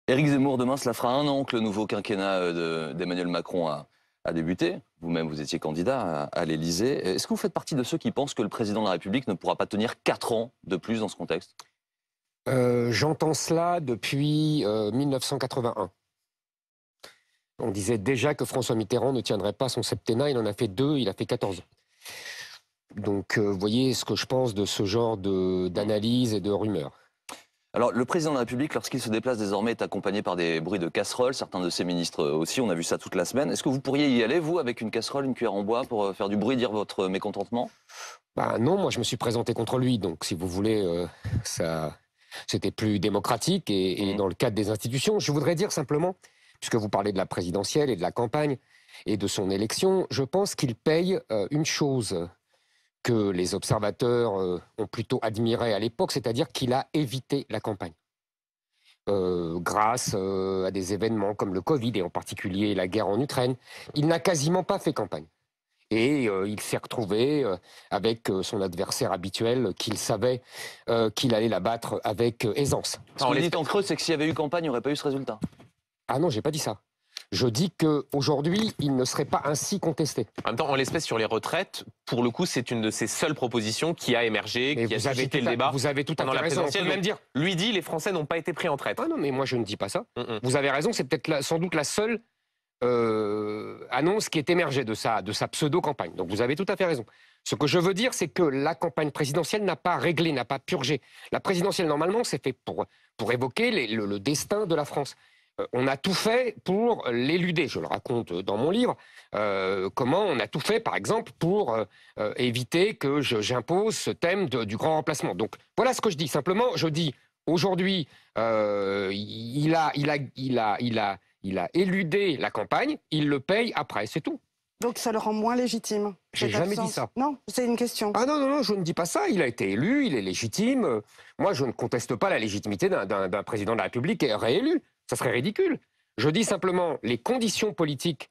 Éric Zemmour, demain, cela fera un an que le nouveau quinquennat d'Emmanuel Macron a débuté. Vous-même, vous étiez candidat à l'Élysée. Est-ce que vous faites partie de ceux qui pensent que le président de la République ne pourra pas tenir 4 ans de plus dans ce contexte? J'entends cela depuis 1981. On disait déjà que François Mitterrand ne tiendrait pas son septennat. Il en a fait 2, il a fait 14 ans. Donc, vous voyez ce que je pense de ce genre d'analyse et de rumeurs. Alors, le président de la République, lorsqu'il se déplace désormais, est accompagné par des bruits de casseroles. Certains de ses ministres aussi, on a vu ça toute la semaine. Est-ce que vous pourriez y aller, vous, avec une casserole, une cuillère en bois, pour faire du bruit, dire votre mécontentement? Ben non, moi je me suis présenté contre lui. Donc, si vous voulez, c'était plus démocratique et dans le cadre des institutions. Je voudrais dire simplement, puisque vous parlez de la présidentielle et de la campagne et de son élection, je pense qu'il paye une chose que les observateurs ont plutôt admiré à l'époque, c'est-à-dire qu'il a évité la campagne. Grâce à des événements comme le Covid et en particulier la guerre en Ukraine, il n'a quasiment pas fait campagne. Et il s'est retrouvé avec son adversaire habituel qu'il savait qu'il allait l'abattre avec aisance. Ce que vous dites en creux, c'est que s'il y avait eu campagne, il n'y aurait pas eu ce résultat. Ah non, j'ai pas dit ça. Je dis qu'aujourd'hui, il ne serait pas ainsi contesté. En même temps, en l'espèce sur les retraites, pour le coup, c'est une de ses seules propositions qui a émergé, qui a suscité le débat. Vous avez tout à pendant fait la raison. présidentielle. Même dire. Lui dit les Français n'ont pas été pris en traite. Ah non, mais moi je ne dis pas ça. Vous avez raison, c'est peut-être sans doute la seule annonce qui est émergée de sa pseudo-campagne. Donc vous avez tout à fait raison. Ce que je veux dire, c'est que la campagne présidentielle n'a pas réglé, n'a pas purgé. La présidentielle, normalement, c'est fait pour évoquer le destin de la France. On a tout fait pour l'éluder. Je le raconte dans mon livre. Comment on a tout fait, par exemple, pour éviter que j'impose ce thème du grand remplacement. Donc voilà ce que je dis. Simplement, je dis aujourd'hui, il a éludé la campagne. Il le paye après. C'est tout. Donc ça le rend moins légitime. J'ai jamais dit ça. Non, c'est une question. Ah non, non, non, je ne dis pas ça. Il a été élu, il est légitime. Moi, je ne conteste pas la légitimité d'un président de la République réélu. Ça serait ridicule. Je dis simplement, les conditions politiques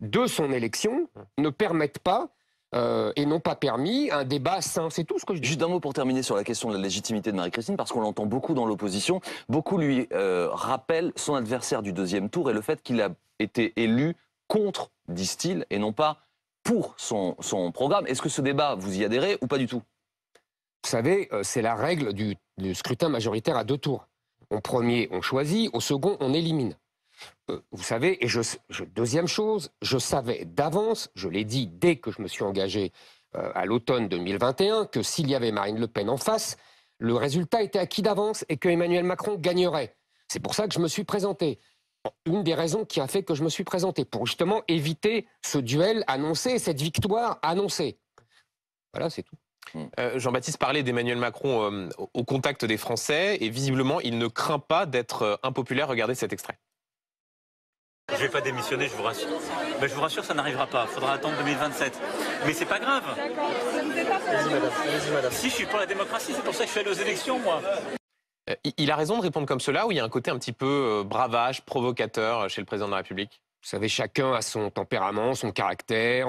de son élection ne permettent pas et n'ont pas permis un débat sain. C'est tout ce que je dis. Juste un mot pour terminer sur la question de la légitimité de Marie-Christine, parce qu'on l'entend beaucoup dans l'opposition. Beaucoup lui rappellent son adversaire du deuxième tour et le fait qu'il a été élu contre, disent-ils, et non pas pour son programme. Est-ce que ce débat, vous y adhérez ou pas du tout? Vous savez, c'est la règle du scrutin majoritaire à 2 tours. Au premier, on choisit, au second, on élimine. Vous savez, et deuxième chose, je savais d'avance, je l'ai dit dès que je me suis engagé à l'automne 2021, que s'il y avait Marine Le Pen en face, le résultat était acquis d'avance et que Emmanuel Macron gagnerait. C'est pour ça que je me suis présenté. Une des raisons qui a fait que je me suis présenté, pour justement éviter ce duel annoncé, cette victoire annoncée. Voilà, c'est tout. Jean-Baptiste parlait d'Emmanuel Macron au contact des Français et visiblement, il ne craint pas d'être impopulaire. Regardez cet extrait. Je ne vais pas démissionner, je vous rassure. Mais je vous rassure, ça n'arrivera pas. Il faudra attendre 2027. Mais c'est pas grave. Allez-y, madame. Si je suis pour la démocratie, c'est pour ça que je suis allé aux élections, moi. Il a raison de répondre comme cela, ou il y a un côté un petit peu bravage, provocateur chez le président de la République? Vous savez, chacun a son tempérament, son caractère.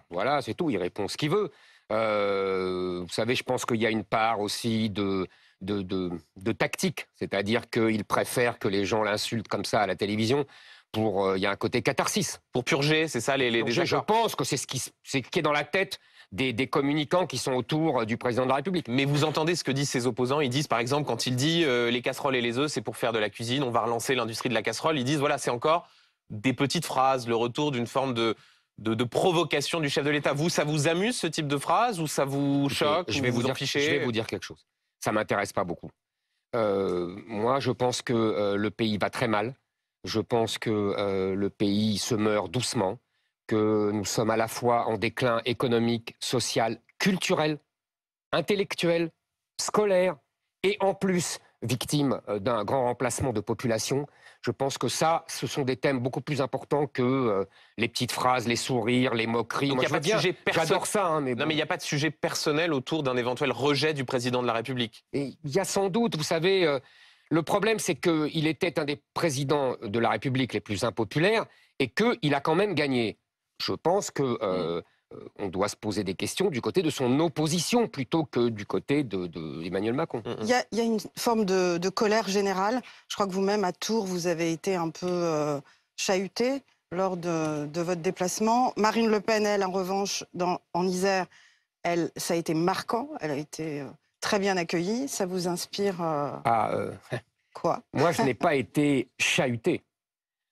Voilà, c'est tout. Il répond ce qu'il veut. Vous savez, je pense qu'il y a une part aussi de tactique. C'est-à-dire qu'il préfère que les gens l'insultent comme ça à la télévision. Il y a un côté catharsis. Pour purger, c'est ça les désaccords? Je pense que c'est ce qui est dans la tête des communicants qui sont autour du président de la République. Mais vous entendez ce que disent ses opposants? Ils disent, par exemple, quand il dit les casseroles et les œufs, c'est pour faire de la cuisine, on va relancer l'industrie de la casserole. Ils disent, voilà, c'est encore des petites phrases, le retour d'une forme de provocation du chef de l'État. Vous, ça vous amuse, ce type de phrase, ou ça vous choque? Je vais vous dire quelque chose. Ça m'intéresse pas beaucoup. Moi, je pense que le pays va très mal. Je pense que le pays se meurt doucement, que nous sommes à la fois en déclin économique, social, culturel, intellectuel, scolaire, et en plus victime d'un grand remplacement de population. Je pense que ça, ce sont des thèmes beaucoup plus importants que les petites phrases, les sourires, les moqueries. Donc, moi, j'adore ça. Hein, mais non, bon. mais il n'y a pas de sujet personnel autour d'un éventuel rejet du président de la République. Et il y a sans doute, vous savez, le problème, c'est qu'il était un des présidents de la République les plus impopulaires et qu'il a quand même gagné. Je pense que on doit se poser des questions du côté de son opposition plutôt que du côté d'Emmanuel Macron. Il y a une forme de colère générale. Je crois que vous-même, à Tours, vous avez été un peu chahuté lors de votre déplacement. Marine Le Pen, elle, en revanche, en Isère, ça a été marquant. Elle a été très bien accueillie. Ça vous inspire quoi? Moi, je n'ai pas été chahuté,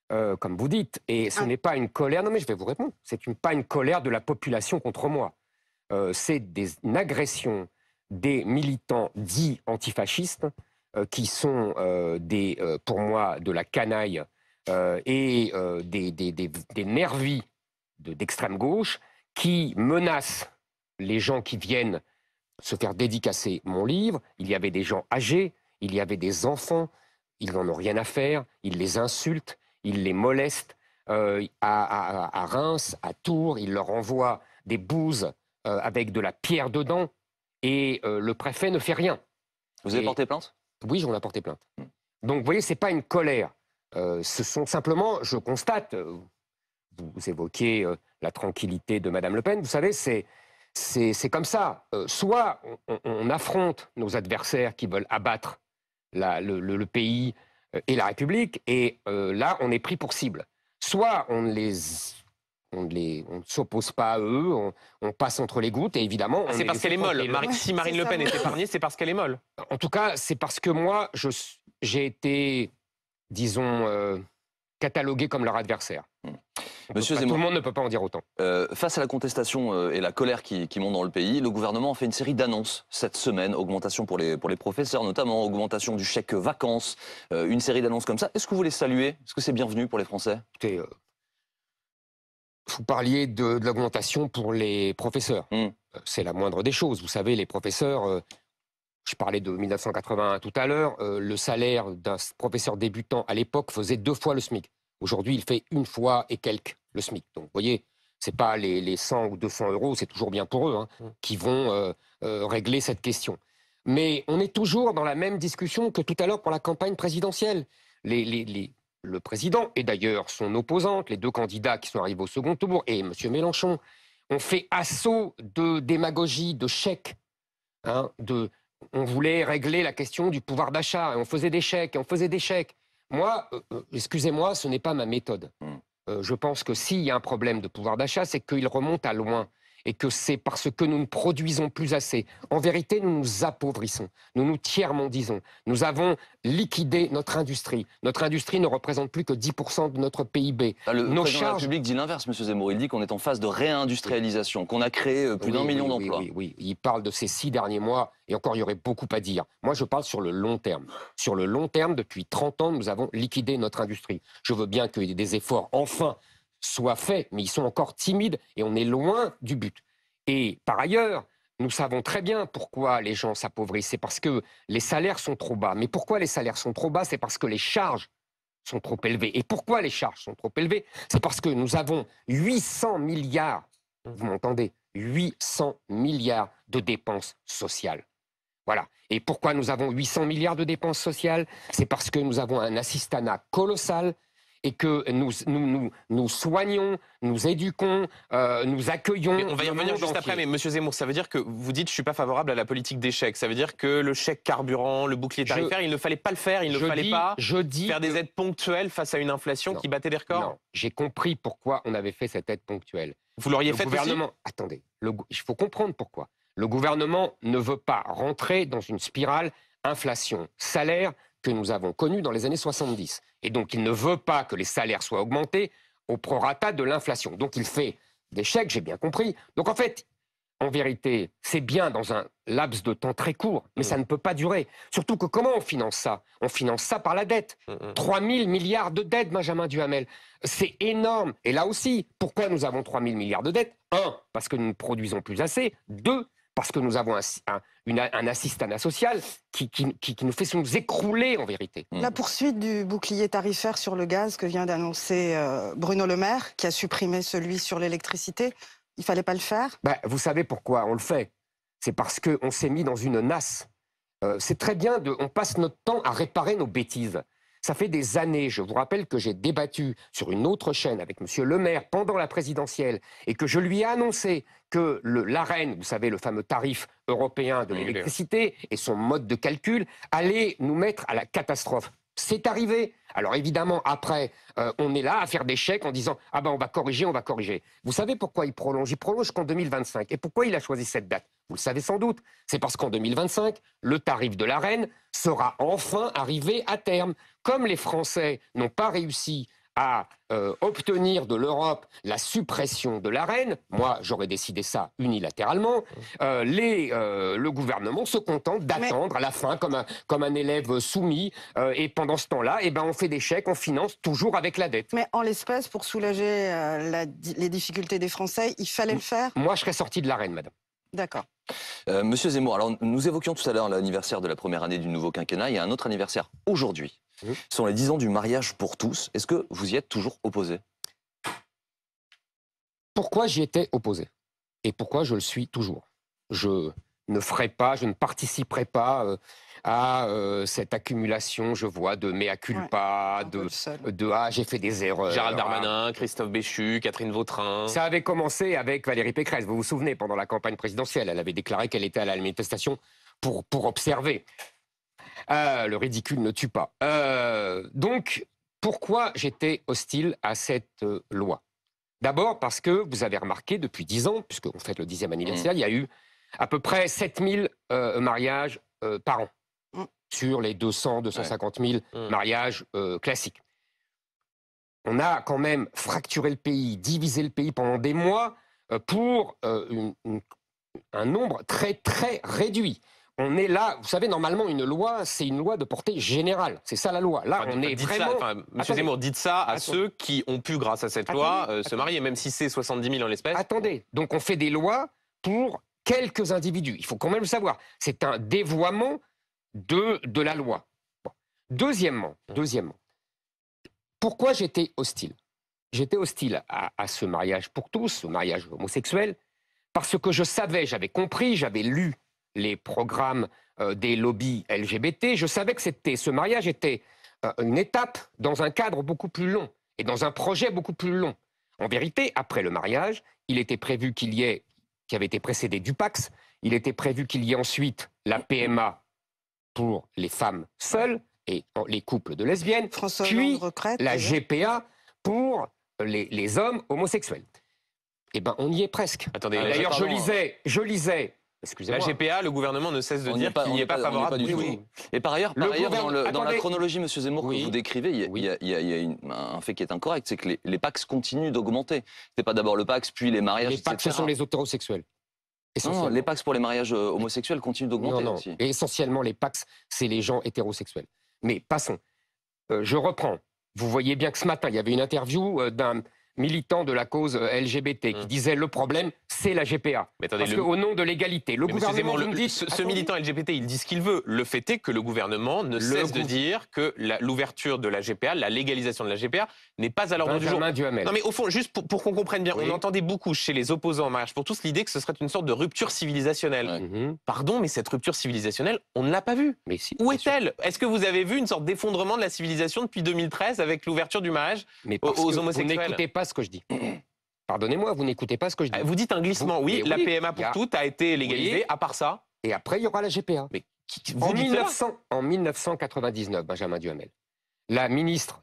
comme vous dites. Et ce n'est pas une colère... Non, mais je vais vous répondre. C'est pas une colère de la population contre moi. C'est une agression des militants dits antifascistes qui sont, pour moi, de la canaille et des nervis d'extrême gauche qui menacent les gens qui viennent se faire dédicacer mon livre. Il y avait des gens âgés, il y avait des enfants, ils n'en ont rien à faire, ils les insultent, ils les molestent. À Reims, à Tours, ils leur envoient des bouses avec de la pierre dedans et le préfet ne fait rien. Vous avez porté plainte? Oui, j'en ai porté plainte. Donc, vous voyez, ce n'est pas une colère. Ce sont simplement, je constate, vous évoquez la tranquillité de Mme Le Pen, vous savez, c'est comme ça. Soit on affronte nos adversaires qui veulent abattre le pays et la République, et là, on est pris pour cible. Soit on ne s'oppose pas à eux, on passe entre les gouttes, et évidemment... C'est parce qu'elle est molle. Si Marine Le Pen est épargnée, c'est parce qu'elle est molle. En tout cas, c'est parce que moi, j'ai été, disons, catalogué comme leur adversaire. Monsieur Zemmour, tout le monde ne peut pas en dire autant. Face à la contestation et la colère qui montent dans le pays, le gouvernement a fait une série d'annonces cette semaine. Augmentation pour les professeurs notamment, augmentation du chèque vacances, une série d'annonces comme ça. Est-ce que vous les saluez? Est-ce que c'est bienvenu pour les Français? Écoutez, vous parliez de l'augmentation pour les professeurs. C'est la moindre des choses. Vous savez, les professeurs... je parlais de 1981 tout à l'heure. Le salaire d'un professeur débutant à l'époque faisait 2 fois le SMIC. Aujourd'hui, il fait 1 fois et quelques le SMIC. Donc, vous voyez, ce n'est pas les 100 ou 200 euros, c'est toujours bien pour eux, qui vont régler cette question. Mais on est toujours dans la même discussion que tout à l'heure pour la campagne présidentielle. Le président, et d'ailleurs son opposante, les 2 candidats qui sont arrivés au second tour, et M. Mélenchon, ont fait assaut de démagogie, de chèques. On voulait régler la question du pouvoir d'achat, et on faisait des chèques, et on faisait des chèques. Moi, excusez-moi, ce n'est pas ma méthode. Je pense que s'il y a un problème de pouvoir d'achat, c'est qu'il remonte à loin et que c'est parce que nous ne produisons plus assez. En vérité, nous nous appauvrissons, nous nous tiers-mondisons. Nous avons liquidé notre industrie. Notre industrie ne représente plus que 10% de notre PIB. Le président de la République dit l'inverse, M. Zemmour. Il dit qu'on est en phase de réindustrialisation, qu'on a créé plus d'1 million d'emplois. Oui, il parle de ces 6 derniers mois, et encore, il y aurait beaucoup à dire. Moi, je parle sur le long terme. Sur le long terme, depuis 30 ans, nous avons liquidé notre industrie. Je veux bien que des efforts, enfin, soient faits, mais ils sont encore timides et on est loin du but. Et par ailleurs, nous savons très bien pourquoi les gens s'appauvrissent. C'est parce que les salaires sont trop bas. Mais pourquoi les salaires sont trop bas? C'est parce que les charges sont trop élevées. Et pourquoi les charges sont trop élevées? C'est parce que nous avons 800 milliards, vous m'entendez, 800 milliards de dépenses sociales. Voilà. Et pourquoi nous avons 800 milliards de dépenses sociales? C'est parce que nous avons un assistanat colossal et que nous soignons, nous éduquons, nous accueillons... Mais on va y revenir juste après, mais M. Zemmour, ça veut dire que vous dites « je ne suis pas favorable à la politique des chèques ». Ça veut dire que le chèque carburant, le bouclier tarifaire, il ne fallait pas le faire, il ne fallait pas faire des aides ponctuelles face à une inflation qui battait des records? Non, j'ai compris pourquoi on avait fait cette aide ponctuelle. Vous l'auriez fait aussi? Attendez, il faut comprendre pourquoi. Le gouvernement ne veut pas rentrer dans une spirale inflation-salaire que nous avons connue dans les années 70. Et donc, il ne veut pas que les salaires soient augmentés au prorata de l'inflation. Donc, il fait des chèques, j'ai bien compris. Donc, en fait, en vérité, c'est bien dans un laps de temps très court, mais ça ne peut pas durer. Surtout que comment on finance ça? On finance ça par la dette. 3 000 milliards de dettes, Benjamin Duhamel. C'est énorme. Et là aussi, pourquoi nous avons 3 000 milliards de dettes? 1, parce que nous ne produisons plus assez. 2, parce que nous avons un assistanat social qui nous fait nous écrouler, en vérité. La poursuite du bouclier tarifaire sur le gaz que vient d'annoncer Bruno Le Maire, qui a supprimé celui sur l'électricité, il ne fallait pas le faire? Vous savez pourquoi on le fait? C'est parce qu'on s'est mis dans une nasse. C'est très bien, on passe notre temps à réparer nos bêtises. Ça fait des années, je vous rappelle que j'ai débattu sur une autre chaîne avec M. Le Maire pendant la présidentielle et que je lui ai annoncé que l'Arenh, vous savez, le fameux tarif européen de l'électricité et son mode de calcul, allait nous mettre à la catastrophe. C'est arrivé. Alors évidemment, après, on est là à faire des chèques en disant « Ah ben on va corriger, on va corriger ». Vous savez pourquoi il prolonge? Il prolonge qu'en 2025. Et pourquoi il a choisi cette date? Vous le savez sans doute. C'est parce qu'en 2025, le tarif de l'Arenh sera enfin arrivé à terme. Comme les Français n'ont pas réussi à obtenir de l'Europe la suppression de l'Arenh, moi j'aurais décidé ça unilatéralement, le gouvernement se contente d'attendre à la fin comme un élève soumis, et pendant ce temps-là, eh ben, on fait des chèques, on finance toujours avec la dette. Mais en l'espèce, pour soulager les difficultés des Français, il fallait le faire? Moi je serais sorti de l'Arenh, madame. D'accord. Monsieur Zemmour, alors nous évoquions tout à l'heure l'anniversaire de la première année du nouveau quinquennat. Il y a un autre anniversaire aujourd'hui. Ce sont les 10 ans du mariage pour tous. Est-ce que vous y êtes toujours opposé? Pourquoi j'y étais opposé? Et pourquoi je le suis toujours? Je ne ferai pas, je ne participerai pas à cette accumulation, je vois, de mea culpa, de ah, j'ai fait des erreurs. Gérald Darmanin, Christophe Béchu, Catherine Vautrin. Ça avait commencé avec Valérie Pécresse, vous vous souvenez, pendant la campagne présidentielle. Elle avait déclaré qu'elle était à la manifestation pour observer. Le ridicule ne tue pas. Donc, pourquoi j'étais hostile à cette loi? D'abord parce que, vous avez remarqué, depuis 10 ans, puisqu'on fête le 10e anniversaire, il y a eu à peu près 7000 mariages par an, sur les 250 000 mariages classiques. On a quand même fracturé le pays, divisé le pays pendant des mois pour un nombre très, très réduit. On est là, vous savez, normalement, une loi, c'est une loi de portée générale. C'est ça la loi. Là, on est vraiment... Monsieur Zemmour, dites ça à ceux qui ont pu, grâce à cette loi, se marier, même si c'est 70 000 en l'espèce. Attendez, donc on fait des lois pour quelques individus. Il faut quand même le savoir. C'est un dévoiement de la loi. Bon. Deuxièmement, pourquoi j'étais hostile? J'étais hostile à ce mariage pour tous, ce mariage homosexuel, parce que je savais, j'avais compris, j'avais lu les programmes des lobbies LGBT, je savais que ce mariage était une étape dans un cadre beaucoup plus long et dans un projet beaucoup plus long. En vérité, après le mariage, il était prévu qui avait été précédé du Pacs, il était prévu qu'il y ait ensuite la PMA pour les femmes seules et les couples de lesbiennes, puis la GPA pour les hommes homosexuels. Eh bien, on y est presque. Attendez, d'ailleurs, je lisais. La GPA, le gouvernement ne cesse de dire qu'il n'y est pas favorable du tout. Et par ailleurs, dans la chronologie, monsieur Zemmour, que vous décrivez, il y a un fait qui est incorrect, c'est que les PACS continuent d'augmenter. C'est pas d'abord le PACS, puis les mariages, Les PACS, ce sont les hétérosexuels. Non, les PACS pour les mariages homosexuels continuent d'augmenter aussi. Et essentiellement, les PACS, c'est les gens hétérosexuels. Mais passons. Je reprends. Vous voyez bien que ce matin, il y avait une interview d'un militant de la cause LGBT qui disait le problème, c'est la GPA. Mais attendez, parce qu'au nom de l'égalité, le gouvernement... Ce militant LGBT, il dit ce qu'il veut. Le fait est que le gouvernement ne cesse de dire que l'ouverture de la GPA, la légalisation de la GPA, n'est pas à l'ordre du jour. Non mais au fond, juste pour qu'on comprenne bien, on entendait beaucoup chez les opposants au mariage pour tous l'idée que ce serait une sorte de rupture civilisationnelle. Pardon, mais cette rupture civilisationnelle, on ne l'a pas vue. Mais si, où est-elle? Est-ce que vous avez vu une sorte d'effondrement de la civilisation depuis 2013 avec l'ouverture du mariage aux homosexuels? Vous n'écoutez pas ce que je dis. Pardonnez-moi, vous n'écoutez pas ce que je dis. Vous dites un glissement, oui, la PMA pour toutes a été légalisée, à part ça. Et après, il y aura la GPA. Mais en 1999, Benjamin Duhamel, la ministre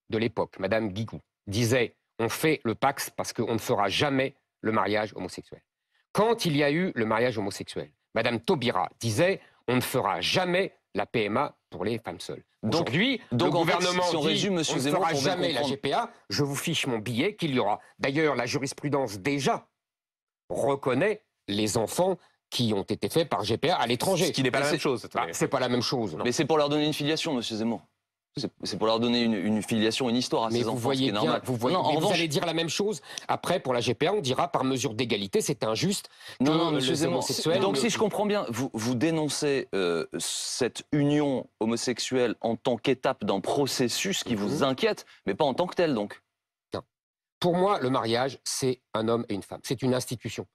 de l'époque, Madame Guigou, disait « on fait le Pacs parce qu'on ne fera jamais le mariage homosexuel ». Quand il y a eu le mariage homosexuel, Madame Taubira disait « on ne fera jamais la PMA pour les femmes seules ». Aujourd'hui, le gouvernement dit on ne fera jamais la GPA, je vous fiche mon billet qu'il y aura. D'ailleurs, la jurisprudence déjà reconnaît les enfants qui ont été faits par GPA à l'étranger. Ce qui n'est pas la même chose. C'est pas la même chose. Mais c'est pour leur donner une filiation, monsieur Zemmour. C'est pour leur donner une filiation, une histoire à ces enfants, ce qui est normal. Vous allez dire la même chose après pour la GPA, on dira par mesure d'égalité, c'est injuste que les homosexuels... Donc si je comprends bien, vous dénoncez cette union homosexuelle en tant qu'étape d'un processus qui vous inquiète, mais pas en tant que tel donc. Non. Pour moi, le mariage, c'est un homme et une femme. C'est une institution.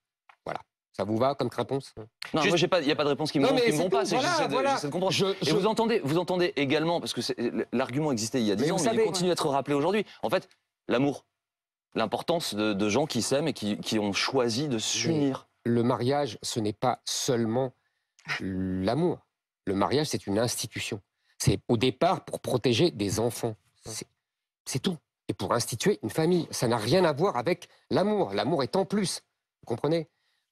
Voilà. Ça vous va comme réponse? Non, Juste- moi, il n'y a pas de réponse qui me Non, vont mais pas. c'est tout, J'essaie voilà. de comprendre. Je- Et vous entendez également, parce que l'argument existait il y a 10 Mais ans, vous mais il savez- continue d'être rappelé aujourd'hui. En fait, l'amour, l'importance de gens qui s'aiment et qui ont choisi de s'unir. Le mariage, ce n'est pas seulement l'amour. Le mariage, c'est une institution. C'est au départ pour protéger des enfants. C'est tout. Et pour instituer une famille. Ça n'a rien à voir avec l'amour. L'amour est en plus. Vous comprenez?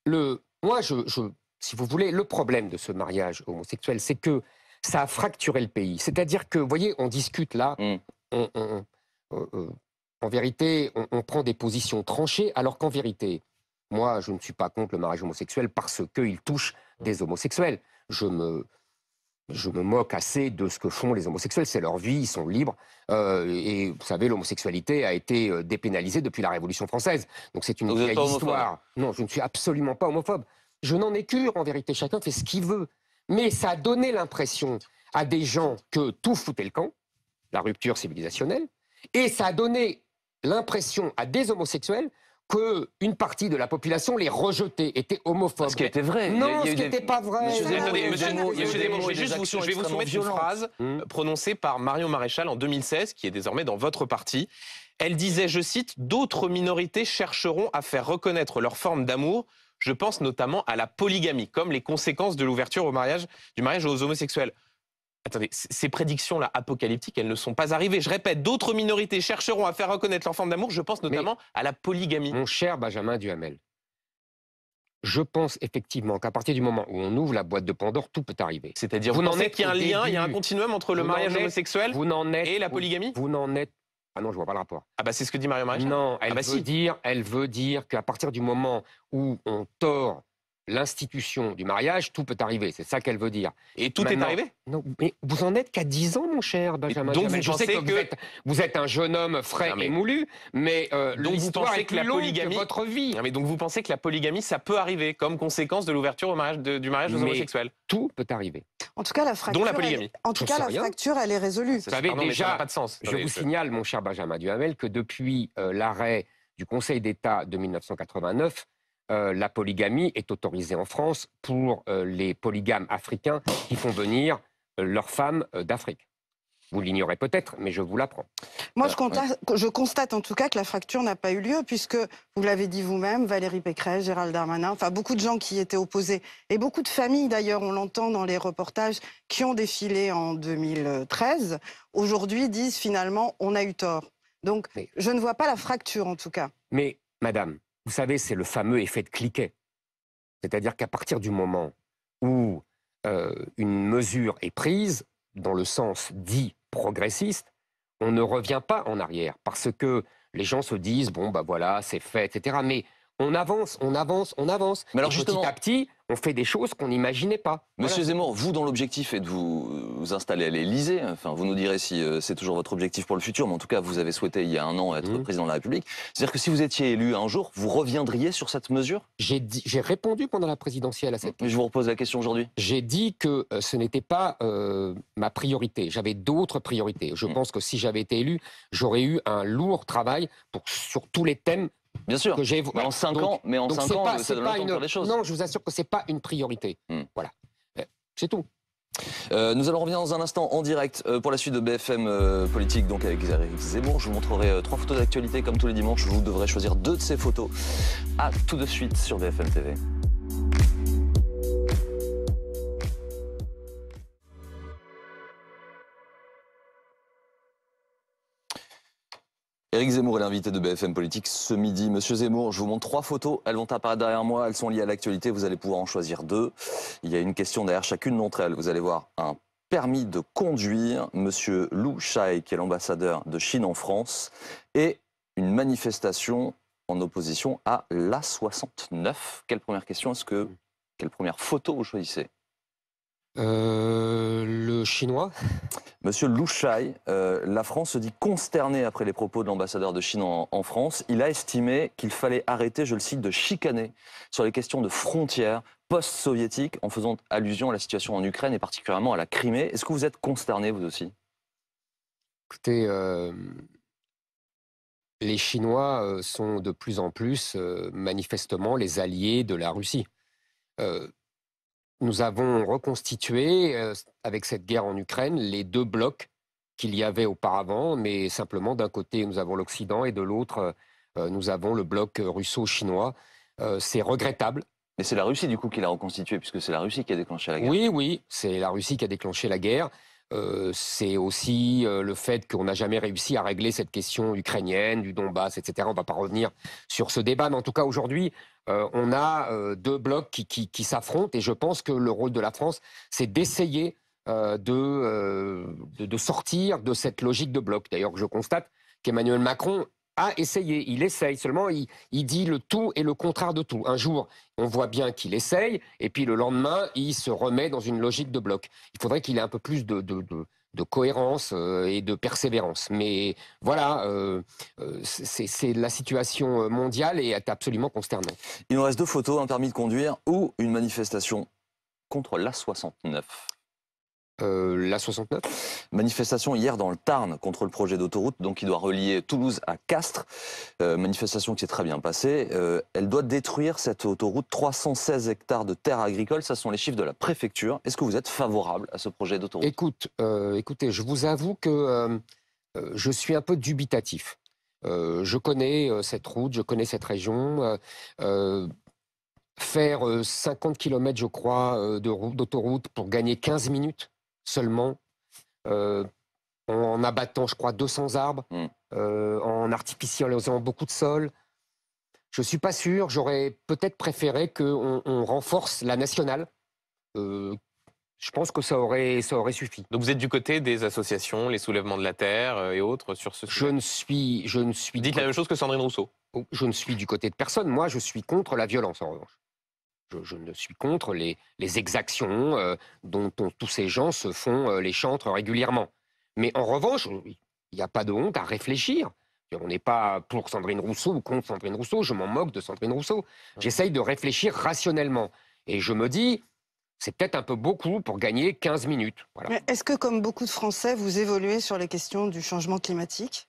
Moi, si vous voulez, le problème de ce mariage homosexuel, c'est que ça a fracturé le pays. C'est-à-dire que, vous voyez, on discute là, en vérité, on prend des positions tranchées, alors qu'en vérité, moi, je ne suis pas contre le mariage homosexuel parce qu'il touche des homosexuels. Je me moque assez de ce que font les homosexuels. C'est leur vie, ils sont libres. Et vous savez, l'homosexualité a été dépénalisée depuis la Révolution française. Donc c'est une Donc vous êtes vieille pas homophobe? histoire. Non, je ne suis absolument pas homophobe. Je n'en ai cure, en vérité. Chacun fait ce qu'il veut. Mais ça a donné l'impression à des gens que tout foutait le camp, la rupture civilisationnelle, et ça a donné l'impression à des homosexuels qu'une partie de la population les rejetait, était homophobe. Ce qui était vrai. Non, Il y a ce eu qui des- n'était pas vrai. Monsieur Zemmour, Attendez, il y a eu monsieur des mots- il y a eu des Zemmour, mots et je des vais actions vous extrêmement soumettre une violentes. phrase prononcée par Marion Maréchal en 2016, qui est désormais dans votre parti. Elle disait, je cite, « D'autres minorités chercheront à faire reconnaître leur forme d'amour. Je pense notamment à la polygamie, comme les conséquences de l'ouverture du mariage aux homosexuels. » Attendez, ces prédictions-là apocalyptiques, elles ne sont pas arrivées. Je répète, d'autres minorités chercheront à faire reconnaître leur forme d'amour. Je pense notamment à la polygamie. Mon cher Benjamin Duhamel, je pense effectivement qu'à partir du moment où on ouvre la boîte de Pandore, tout peut arriver. C'est-à-dire, Vous vous n'en pensez êtes qu'il y a un qu'au lien, il y a un début. continuum entre le Vous mariage n'en êtes- homosexuel Vous n'en êtes et la polygamie? Vous n'en êtes. Ah non, je vois pas le rapport. Ah bah c'est ce que dit Marion Maréchal. Non, Ah bah si. elle veut dire qu'à partir du moment où on tord l'institution du mariage, tout peut arriver. C'est ça qu'elle veut dire. Et tout Maintenant- est arrivé? Non, mais vous en êtes qu'à 10 ans, mon cher Benjamin. donc Duhamel. vous Je sais pensez que que- vous êtes un jeune homme frais Non, mais- et moulu, mais Donc vous l'histoire pensez est que plus la longue polygamie- que votre vie. Non, mais donc vous pensez que la polygamie, ça peut arriver comme conséquence de l'ouverture au mariage du mariage aux Mais- homosexuels? Tout peut arriver. En tout cas, la fracture, Dont la polygamie. en tout J'en cas, sais la rien. fracture, elle est résolue. Vous savez, Pardon, mais ça déjà, n'a pas de sens. Je Attendez, vous signale, mon cher Benjamin Duhamel, que depuis l'arrêt du Conseil d'État de 1989, la polygamie est autorisée en France pour les polygames africains qui font venir leurs femmes d'Afrique. Vous l'ignorez peut-être, mais je vous l'apprends. Moi, je constate en tout cas que la fracture n'a pas eu lieu, puisque, vous l'avez dit vous-même, Valérie Pécresse, Gérald Darmanin, enfin beaucoup de gens qui étaient opposés, et beaucoup de familles d'ailleurs, on l'entend dans les reportages, qui ont défilé en 2013, aujourd'hui disent finalement on a eu tort. Donc Mais- je ne vois pas la fracture en tout cas. Mais, madame, vous savez, c'est le fameux effet de cliquet. C'est-à-dire qu'à partir du moment où une mesure est prise, dans le sens dit progressiste, on ne revient pas en arrière. Parce que les gens se disent, bon, bah voilà, c'est fait, etc. Mais on avance, on avance, on avance. Mais alors Et justement- petit à petit, on fait des choses qu'on n'imaginait pas. Monsieur Voilà. Zemmour, vous, dans l'objectif est de vous installer à l'Élysée, enfin, vous nous direz si c'est toujours votre objectif pour le futur, mais en tout cas, vous avez souhaité il y a un an être président de la République. C'est-à-dire que si vous étiez élu un jour, vous reviendriez sur cette mesure? J'ai répondu pendant la présidentielle à cette Mais je vous repose la question aujourd'hui. J'ai dit que ce n'était pas ma priorité. J'avais d'autres priorités. Je pense que si j'avais été élu, j'aurais eu un lourd travail sur tous les thèmes Bien sûr. que j'ai. Mais en 5 ans, donc c'est pas- ça c'est donne pas le temps de faire les choses. Non, je vous assure que c'est pas une priorité. Voilà. C'est tout. Nous allons revenir dans un instant en direct pour la suite de BFM Politique, donc avec Éric Zemmour. Je vous montrerai 3 photos d'actualité comme tous les dimanches. Vous devrez choisir 2 de ces photos. À tout de suite sur BFM TV. Éric Zemmour est l'invité de BFM Politique ce midi. Monsieur Zemmour, je vous montre 3 photos. Elles vont apparaître derrière moi. Elles sont liées à l'actualité. Vous allez pouvoir en choisir 2. Il y a une question derrière chacune d'entre elles. Vous allez voir un permis de conduire, Monsieur Lou Shai, qui est l'ambassadeur de Chine en France, et une manifestation en opposition à l'A69. Quelle première photo vous choisissez? Le chinois. Monsieur Lou Shai, la France se dit consternée après les propos de l'ambassadeur de Chine en France. Il a estimé qu'il fallait arrêter, je le cite, de chicaner sur les questions de frontières post-soviétiques en faisant allusion à la situation en Ukraine et particulièrement à la Crimée. Est-ce que vous êtes consterné, vous aussi? Écoutez, les Chinois sont de plus en plus manifestement les alliés de la Russie. Nous avons reconstitué, avec cette guerre en Ukraine, les deux blocs qu'il y avait auparavant, mais simplement d'un côté nous avons l'Occident et de l'autre nous avons le bloc russo-chinois. C'est regrettable. Mais c'est la Russie, du coup, qui l'a reconstitué, puisque c'est la Russie qui a déclenché la guerre. Oui, oui, c'est la Russie qui a déclenché la guerre. C'est aussi le fait qu'on n'a jamais réussi à régler cette question ukrainienne, du Donbass, etc. On ne va pas revenir sur ce débat, mais en tout cas, aujourd'hui, on a deux blocs qui s'affrontent, et je pense que le rôle de la France, c'est d'essayer de sortir de cette logique de bloc. D'ailleurs, je constate qu'Emmanuel Macron a essayé, il essaye, seulement il dit le tout et le contraire de tout. Un jour, on voit bien qu'il essaye, et puis le lendemain, il se remet dans une logique de bloc. Il faudrait qu'il ait un peu plus de cohérence et de persévérance. Mais voilà, c'est la situation mondiale et est absolument consternante. Il nous reste deux photos, un permis de conduire ou une manifestation contre l'A69. L'A69 ? Manifestation hier dans le Tarn contre le projet d'autoroute, donc qui doit relier Toulouse à Castres. Manifestation qui s'est très bien passée. Elle doit détruire, cette autoroute, 316 hectares de terres agricoles. Ça sont les chiffres de la préfecture. Est-ce que vous êtes favorable à ce projet d'autoroute ? Écoutez, je vous avoue que je suis un peu dubitatif. Je connais cette route, je connais cette région. Faire 50 km, je crois, d'autoroute pour gagner 15 minutes seulement, en abattant, je crois, 200 arbres, en artificialisant beaucoup de sol. Je ne suis pas sûr, j'aurais peut-être préféré qu'on renforce la nationale. Je pense que ça aurait suffi. Donc vous êtes du côté des associations, les soulèvements de la terre et autres sur ce sujet. Je ne suis Dites la même chose que Sandrine Rousseau. Je ne suis du côté de personne. Moi, je suis contre la violence, en revanche. Je ne suis contre les exactions dont tous ces gens se font les chantres régulièrement. Mais en revanche, il n'y a pas de honte à réfléchir. On n'est pas pour Sandrine Rousseau ou contre Sandrine Rousseau. Je m'en moque de Sandrine Rousseau. J'essaye de réfléchir rationnellement. Et je me dis, c'est peut-être un peu beaucoup pour gagner 15 minutes. Voilà. Mais est-ce que, comme beaucoup de Français, vous évoluez sur les questions du changement climatique ?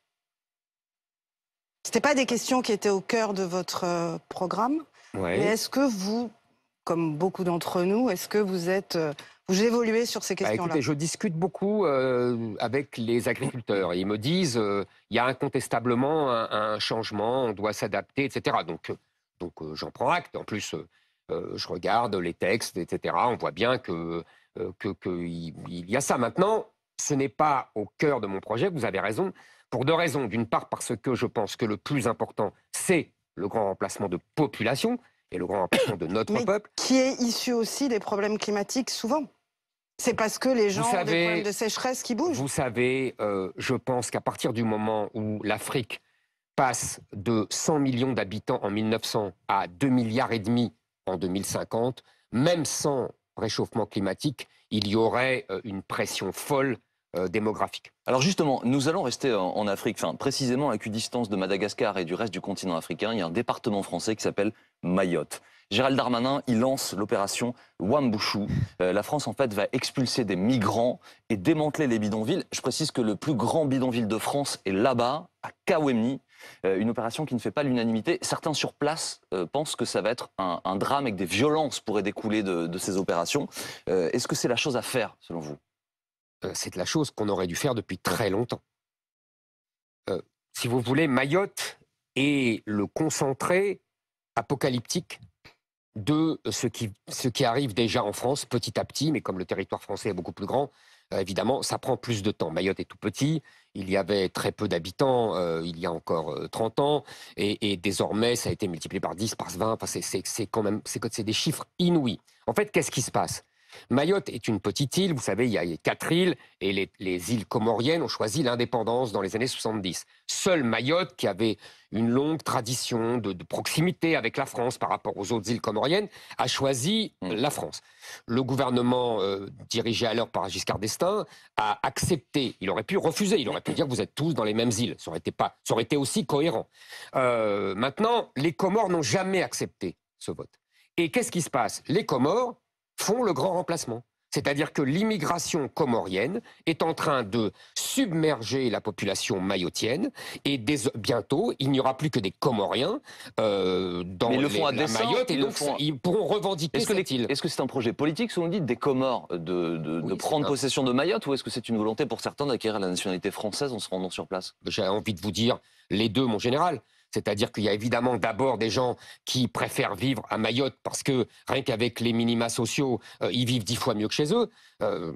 Ce n'étaient pas des questions qui étaient au cœur de votre programme. Ouais. Mais est-ce que vous, comme beaucoup d'entre nous, est-ce que vous évoluez sur ces questions-là ? Écoutez, je discute beaucoup avec les agriculteurs. Et ils me disent il y a incontestablement un changement, on doit s'adapter, etc. Donc j'en prends acte. En plus, je regarde les textes, etc. On voit bien qu'il y a ça. Maintenant, ce n'est pas au cœur de mon projet, vous avez raison, pour deux raisons. D'une part, parce que je pense que le plus important, c'est le grand remplacement de population, et le grand remplacement de notre peuple. Qui est issu aussi des problèmes climatiques, souvent. C'est parce que les gens ont des problèmes de sécheresse qui bougent. Vous savez, je pense qu'à partir du moment où l'Afrique passe de 100 millions d'habitants en 1900 à 2,5 milliards en 2050, même sans réchauffement climatique, il y aurait une pression folle démographique. Alors justement, nous allons rester en Afrique, précisément à équidistance de Madagascar et du reste du continent africain. Il y a un département français qui s'appelle Mayotte. Gérald Darmanin, il lance l'opération Wambushu. La France, en fait, va expulser des migrants et démanteler les bidonvilles. Je précise que le plus grand bidonville de France est là-bas, à Kawemni. Une opération qui ne fait pas l'unanimité. Certains sur place pensent que ça va être un drame et que des violences pourraient découler de ces opérations. Est-ce que c'est la chose à faire, selon vous ? C'est la chose qu'on aurait dû faire depuis très longtemps. Si vous voulez, Mayotte est le concentré apocalyptique de ce qui arrive déjà en France petit à petit, mais comme le territoire français est beaucoup plus grand, évidemment, ça prend plus de temps. Mayotte est tout petit, il y avait très peu d'habitants il y a encore 30 ans, et désormais, ça a été multiplié par 10, par 20, enfin, c'est des chiffres inouïs. En fait, qu'est-ce qui se passe ? Mayotte est une petite île, vous savez, il y a 4 îles, et les îles comoriennes ont choisi l'indépendance dans les années 70. Seule Mayotte, qui avait une longue tradition de proximité avec la France par rapport aux autres îles comoriennes, a choisi la France. Le gouvernement, dirigé alors par Giscard d'Estaing, a accepté, il aurait pu refuser, il aurait pu dire vous êtes tous dans les mêmes îles, ça aurait été aussi cohérent. Maintenant, les Comores n'ont jamais accepté ce vote. Et qu'est-ce qui se passe ? Les Comores font le grand remplacement. C'est-à-dire que l'immigration comorienne est en train de submerger la population mayotienne et bientôt, il n'y aura plus que des Comoriens dans Mais ils le font à la dessein, Mayotte et ils le donc font- ils pourront revendiquer cette île. Est-ce que c'est un projet politique, selon vous dites, des Comores, de Oui, prendre c'est un- possession de Mayotte, ou est-ce que c'est une volonté pour certains d'acquérir la nationalité française en se rendant sur place? J'ai envie de vous dire les deux, mon général. C'est-à-dire qu'il y a évidemment d'abord des gens qui préfèrent vivre à Mayotte parce que rien qu'avec les minima sociaux, ils vivent 10 fois mieux que chez eux.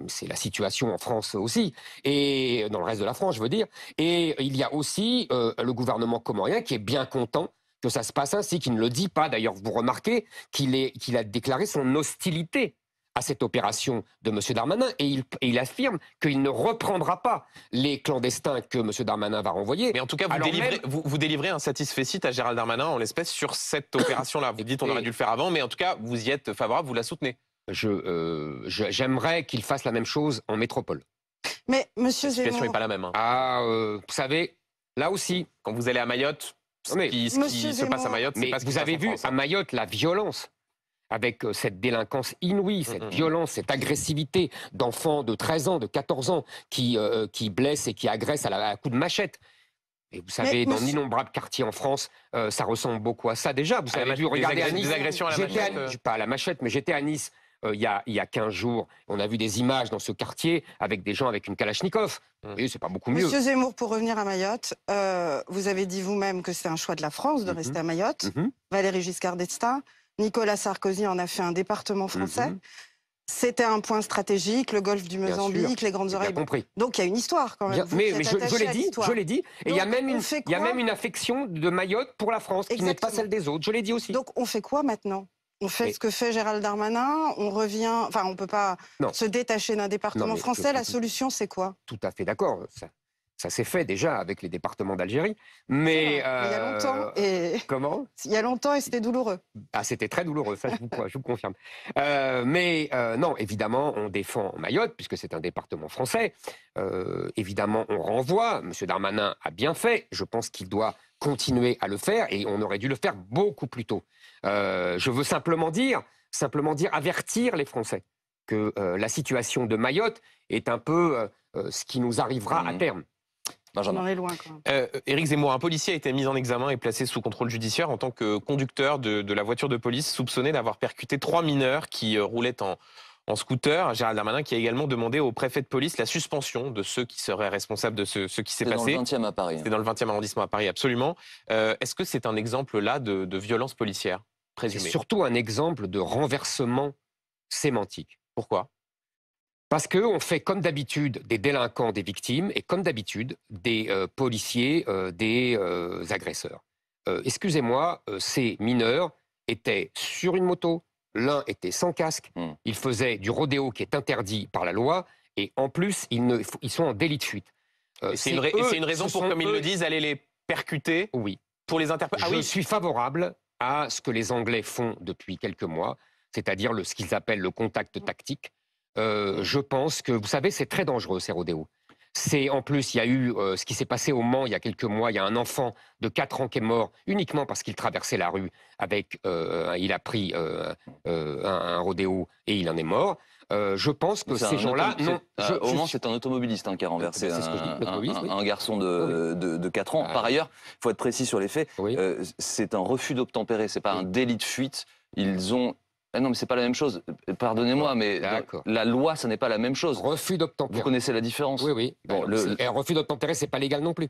C'est la situation en France aussi, et dans le reste de la France, je veux dire. Et il y a aussi le gouvernement comorien qui est bien content que ça se passe ainsi, qui ne le dit pas. D'ailleurs, vous remarquez qu'il a déclaré son hostilité à cette opération de M. Darmanin, et il affirme qu'il ne reprendra pas les clandestins que M. Darmanin va renvoyer. Mais en tout cas, Alors vous délivrez un satisfecit à Gérald Darmanin en l'espèce sur cette opération-là. Vous dites on aurait dû le faire avant, mais en tout cas, vous y êtes favorable, vous la soutenez. J'aimerais qu'il fasse la même chose en métropole. Mais Monsieur La situation Zemmour, n'est pas la même. Hein. Vous savez, là aussi, Quand vous allez à Mayotte, ce Mais- qui Monsieur se passe à Zemmour, Mayotte, c'est mais pas ce qui vous se passe avez en vu France, à hein. Mayotte la violence, avec cette délinquance inouïe, cette violence, cette agressivité d'enfants de 13 ans, de 14 ans, qui blessent et qui agressent à coups de machette. Et vous savez, dans monsieur- d'innombrables quartiers en France, ça ressemble beaucoup à ça déjà. Vous À la avez vu, machette, regardez à des Nice. agressions à la J'étais machette, pas à la machette, mais j'étais à Nice il y a 15 jours. On a vu des images dans ce quartier avec des gens avec une Kalachnikov. Vous voyez, c'est pas beaucoup mieux. Monsieur Zemmour, pour revenir à Mayotte, vous avez dit vous-même que c'est un choix de la France de rester à Mayotte. Mhm. Valéry Giscard d'Estaing, Nicolas Sarkozy en a fait un département français. Mhm. C'était un point stratégique, le golfe du Bien Mozambique, les grandes J'ai oreilles. bien compris. Donc il y a une histoire quand même. Bien, Vous mais qui êtes je attaché l'ai à dit, l'histoire. je l'ai dit. Et il y a Donc, même on fait il y a quoi même une affection de Mayotte pour la France qui n'est pas Exactement. celle des autres. Je l'ai dit aussi. Donc on fait quoi maintenant? On fait Et- ce que fait Gérald Darmanin, on revient, enfin on peut pas Non. se détacher d'un département Non, mais français. La je- solution c'est quoi? Tout à fait d'accord. Ça s'est fait déjà avec les départements d'Algérie. Mais Il y a longtemps et comment? il y a longtemps et c'était douloureux. Ah, c'était très douloureux, ça je vous confirme. Non, évidemment, on défend Mayotte, puisque c'est un département français. Évidemment, on renvoie. M. Darmanin a bien fait. Je pense qu'il doit continuer à le faire, et on aurait dû le faire beaucoup plus tôt. Je veux simplement dire, avertir les Français que la situation de Mayotte est un peu ce qui nous arrivera à terme. On Benjamin. en est loin quand même. Éric Zemmour, un policier a été mis en examen et placé sous contrôle judiciaire en tant que conducteur de la voiture de police, soupçonné d'avoir percuté 3 mineurs qui roulaient en scooter. Gérald Darmanin qui a également demandé au préfet de police la suspension de ceux qui seraient responsables de ce qui s'est C'est dans passé. le 20e à Paris. C'est dans le 20e arrondissement à Paris, absolument. Est-ce que c'est un exemple là de violence policière C'est présumée? surtout un exemple de renversement sémantique. Pourquoi? Parce qu'on fait comme d'habitude des délinquants, des victimes, et comme d'habitude des policiers, des agresseurs. Excusez-moi, ces mineurs étaient sur une moto, l'un était sans casque, ils faisaient du rodéo qui est interdit par la loi, et en plus, ils sont en délit de fuite. Et c'est une raison pour, comme ils le disent, aller les percuter Oui. pour les interpeller. Ah Je oui, suis favorable à ce que les Anglais font depuis quelques mois, c'est-à-dire ce qu'ils appellent le contact tactique. Je pense que, vous savez, c'est très dangereux, ces rodéos. En plus, il y a eu ce qui s'est passé au Mans il y a quelques mois. Il y a un enfant de 4 ans qui est mort uniquement parce qu'il traversait la rue il a pris un rodéo et il en est mort. Je pense que ces gens-là... Au Mans, c'est un automobiliste qui a renversé C'est ce que je dis, l'automobiliste, oui. un garçon de 4 ans. Ah, Par ailleurs, il faut être précis sur les faits. Oui. C'est un refus d'obtempérer, c'est pas un délit de fuite. Ils ont... Ah non, mais c'est pas la même chose. Pardonnez-moi, mais D'accord. la loi, ça n'est pas la même chose. Refus Vous d'obtempérer. connaissez la différence? Oui, oui. Bon, Et un refus d'obtempérer, c'est pas légal non plus.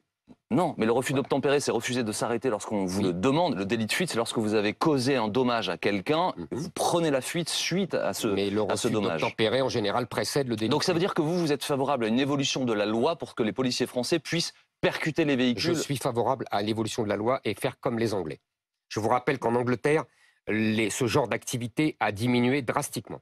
Non, mais le refus d'obtempérer, c'est refuser de s'arrêter lorsqu'on vous le demande. Le délit de fuite, c'est lorsque vous avez causé un dommage à quelqu'un, vous prenez la fuite suite à ce Mais le à ce refus dommage. d'obtempérer, en général, précède le délit. Donc ça veut dire que vous êtes favorable à une évolution de la loi pour que les policiers français puissent percuter les Je véhicules? suis favorable à l'évolution de la loi et faire comme les Anglais. Je vous rappelle qu'en Angleterre, ce genre d'activité a diminué drastiquement.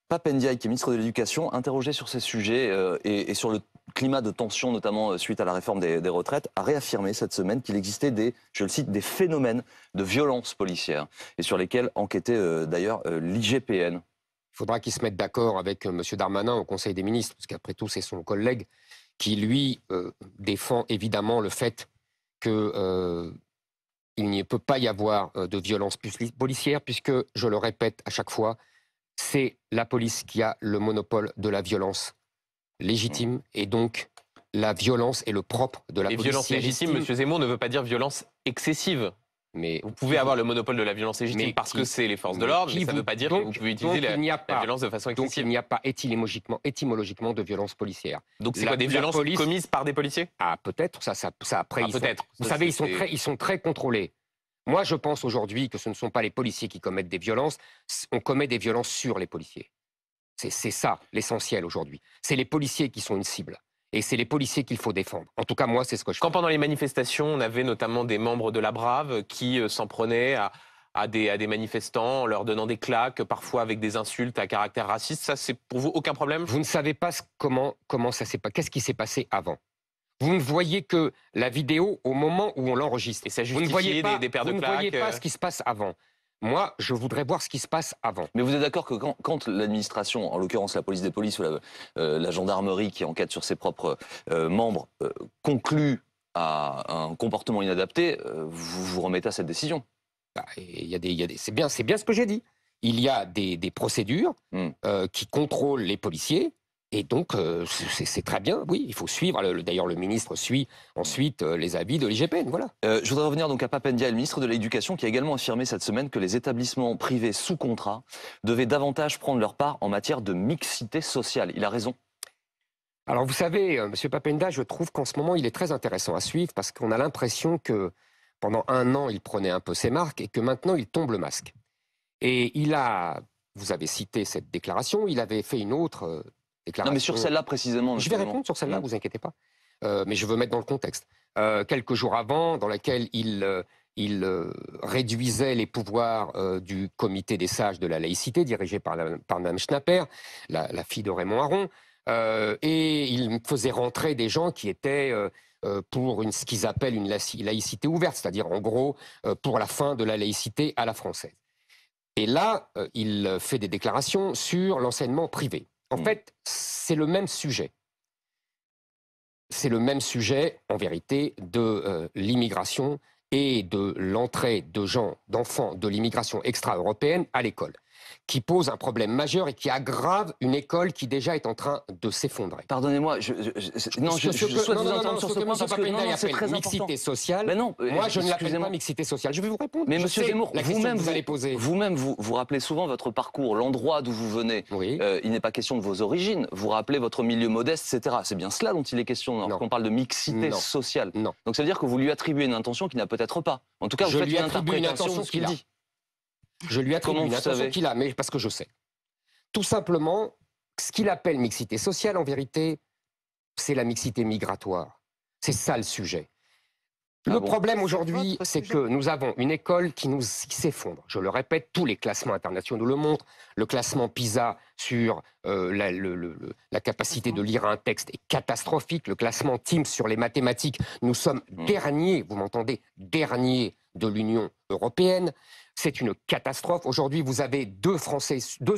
Pape Ndiaye, qui est ministre de l'Éducation, interrogé sur ces sujets et sur le climat de tension, notamment suite à la réforme des retraites, a réaffirmé cette semaine qu'il existait je le cite, des phénomènes de violence policière, et sur lesquels enquêtait d'ailleurs l'IGPN. Il faudra qu'il se mette d'accord avec M. Darmanin au Conseil des ministres, parce qu'après tout, c'est son collègue qui, lui, défend évidemment le fait que il ne peut pas y avoir de violence policière, puisque, je le répète à chaque fois, c'est la police qui a le monopole de la violence légitime, et donc la violence est le propre de la Et police. violence légitime, M. Zemmour, ne veut pas dire violence excessive. Mais Vous pouvez avoir le monopole de la violence légitime parce que c'est les forces de l'ordre, mais ça ne veut pas dire que vous pouvez utiliser la violence de façon excessive. Donc il n'y a pas étymologiquement de violence policière. Donc c'est quoi, des violences commises par des policiers? Ah, peut-être, ça après, peut-être. Vous savez, ils sont très contrôlés. Moi, je pense aujourd'hui que ce ne sont pas les policiers qui commettent des violences, on commet des violences sur les policiers. C'est ça, l'essentiel aujourd'hui. C'est les policiers qui sont une cible. Et c'est les policiers qu'il faut défendre. En tout cas, moi, c'est ce que je fais. Quand pendant les manifestations, on avait notamment des membres de la Brave qui s'en prenaient à des manifestants en leur donnant des claques, parfois avec des insultes à caractère raciste, ça, c'est pour vous aucun problème? Vous ne savez pas comment ça s'est passé. Qu'est-ce qui s'est passé avant? Vous ne voyez que la vidéo au moment où on l'enregistre. Et ça Vous ne voyez pas, des paires de vous claques. ne voyez pas ce qui se passe avant. Moi, je voudrais voir ce qui se passe avant. Mais vous êtes d'accord que quand l'administration, en l'occurrence la police des polices ou la gendarmerie qui enquête sur ses propres membres, conclut à un comportement inadapté, vous vous remettez à cette décision? C'est bien ce que j'ai dit. Il y a des procédures qui contrôlent les policiers. Et donc, c'est très bien, oui, il faut suivre. D'ailleurs, le ministre suit ensuite les avis de l'IGPN, voilà. Je voudrais revenir donc à Pape Ndiaye, le ministre de l'Éducation, qui a également affirmé cette semaine que les établissements privés sous contrat devaient davantage prendre leur part en matière de mixité sociale. Il a raison. Alors, vous savez, M. Pape Ndiaye, je trouve qu'en ce moment, il est très intéressant à suivre parce qu'on a l'impression que pendant un an, il prenait un peu ses marques et que maintenant, il tombe le masque. Et vous avez cité cette déclaration, il avait fait une autre... Non, mais sur celle-là précisément. Je vais répondre sur celle-là, vous inquiétez pas. Mais je veux mettre dans le contexte. Quelques jours avant, dans laquelle il réduisait les pouvoirs du comité des sages de la laïcité, dirigé par Mme Schnapper, la fille de Raymond Aron, et il faisait rentrer des gens qui étaient pour ce qu'ils appellent une laïcité ouverte, c'est-à-dire en gros pour la fin de la laïcité à la française. Et là, il fait des déclarations sur l'enseignement privé. En fait, c'est le même sujet. C'est le même sujet, en vérité, de l'immigration et de l'entrée d'enfants de l'immigration extra-européenne à l'école, qui pose un problème majeur et qui aggrave une école qui déjà est en train de s'effondrer. Pardonnez-moi, je souhaite vous entendre sur ce point parce que c'est très important. Mixité sociale, mais non, moi je ne l'appelle pas mixité sociale. Je vais vous répondre. Mais Monsieur Zemmour, vous-même vous rappelez souvent votre parcours, l'endroit d'où vous venez. Oui. Il n'est pas question de vos origines. Vous rappelez votre milieu modeste, etc. C'est bien cela dont il est question quand on parle de mixité sociale. Non. Donc ça veut dire que vous lui attribuez une intention qu'il n'a peut-être pas. En tout cas, vous faites une interprétation de ce qu'il dit. Je lui attribue une intention qu'il a, mais parce que je sais. Tout simplement, ce qu'il appelle mixité sociale, en vérité, c'est la mixité migratoire. C'est ça le sujet. Le problème aujourd'hui, c'est que nous avons une école qui s'effondre. Je le répète, tous les classements internationaux le montrent. Le classement PISA sur la capacité de lire un texte est catastrophique. Le classement TIMSS sur les mathématiques, nous sommes derniers, vous m'entendez, derniers de l'Union européenne. C'est une catastrophe. Aujourd'hui, vous avez 2